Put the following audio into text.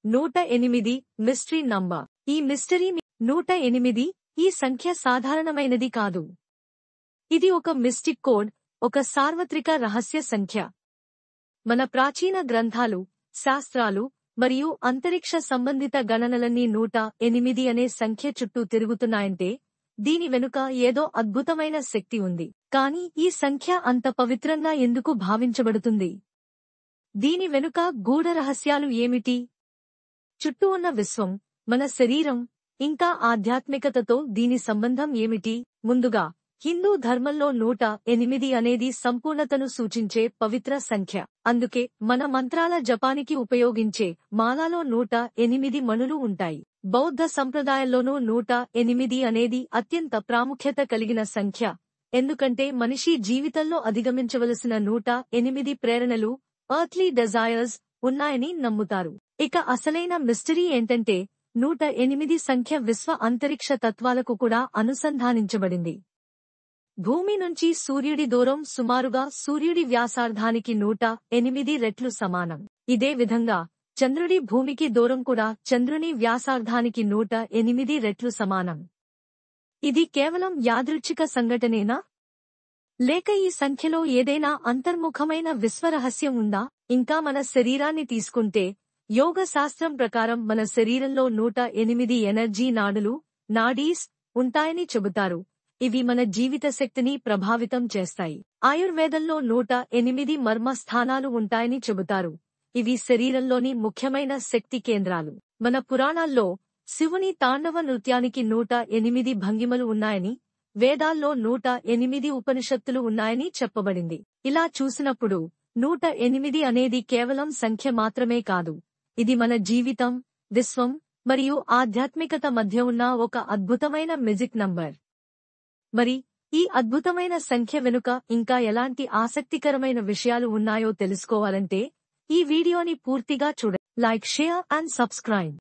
108 mystery number. ఈ mystery 108 ఈ సంఖ్య సాధారణమైనది కాదు. ఇది ఒక మిస్టిక్ కోడ్, ఒక సార్వత్రిక రహస్య సంఖ్య. మన ప్రాచీన గ్రంథాలు, శాస్త్రాలు మరియు అంతరిక్ష సంబంధిత గణనలన్నీ 108 అనే సంఖ్య చుట్టూ తిరుగుతున్నాయంటే దీని వెనుక ఏదో అద్భుతమైన శక్తి ఉంది. కానీ ఈ సంఖ్య అంత పవిత్రంగా ఎందుకు భావించబడుతుంది? దీని వెనుక గూఢ రహస్యాలు ఏమిటి? చుట్టూ ఉన్న విశ్వం, మన శరీరం, ఇంకా ఆధ్యాత్మికతతో దీని సంబంధం ఏమిటి? ముందుగా, హిందూ ధర్మంలో 108 అనేది సంపూర్ణతను సూచించే పవిత్ర సంఖ్య. అందుకే మన మంత్రాల జపానికి ఉపయోగించే మాలలో 108 మణులు ఉంటాయి. బౌద్ధ సంప్రదాయంలోనూ 108 అనేది అత్యంత ప్రాముఖ్యత కలిగిన సంఖ్య. ఎందుకంటే మనిషి జీవితంలో అధిగమించవలసిన 108 ప్రేరణలు, ఎర్త్లీ డిజైర్స్ ఉన్నాయని నమ్ముతారు. ఇక అసలైన మిస్టరీ ఏంటంటే 108 సంఖ్య విశ్వ అంతరిక్ష తత్వాలకు కూడా అనుసంధానించబడింది. భూమి నుంచి సూర్యుడి దూరం సుమారుగా సూర్యుడి వ్యాసార్థానికి 108 రెట్లు సమానం. ఇదే విధంగా చంద్రుడి భూమికి దూరం కూడా చంద్రుని వ్యాసార్థానికి 108 రెట్లు సమానం. ఇది కేవలం యాదృచ్ఛిక సంఘటనేనా? లేక ఈ సంఖ్యలో ఏదైనా అంతర్ముఖమైన విశ్వరహస్యం ఉందా? ఇంకా మన శరీరాన్ని తీసుకుంటే, యోగ శాస్త్రం ప్రకారం మన శరీరంలో 108 ఎనర్జీ నాడులు, నాడీస్ ఉంటాయని చెబుతారు. ఇవి మన జీవిత శక్తిని ప్రభావితం చేస్తాయి. ఆయుర్వేదంలో 108 మర్మ స్థానాలు ఉంటాయని చెబుతారు. ఇవి శరీరంలోని ముఖ్యమైన శక్తి కేంద్రాలు. మన పురాణాల్లో శివుని తాండవ నృత్యానికి 108 భంగిమలు ఉన్నాయని, వేదాల్లో 108 ఉపనిషత్తులు ఉన్నాయని చెప్పబడింది. ఇలా చూసినప్పుడు 108 అనేది కేవలం సంఖ్య మాత్రమే కాదు. ఇది మన జీవితం, విశ్వం మరియు ఆధ్యాత్మికత మధ్య ఉన్న ఒక అద్భుతమైన మ్యాజిక్ నంబర్. మరి ఈ అద్భుతమైన సంఖ్య వెనుక ఇంకా ఎలాంటి ఆసక్తికరమైన విషయాలు ఉన్నాయో తెలుసుకోవాలంటే ఈ వీడియోని పూర్తిగా చూడండి. Like, share and subscribe.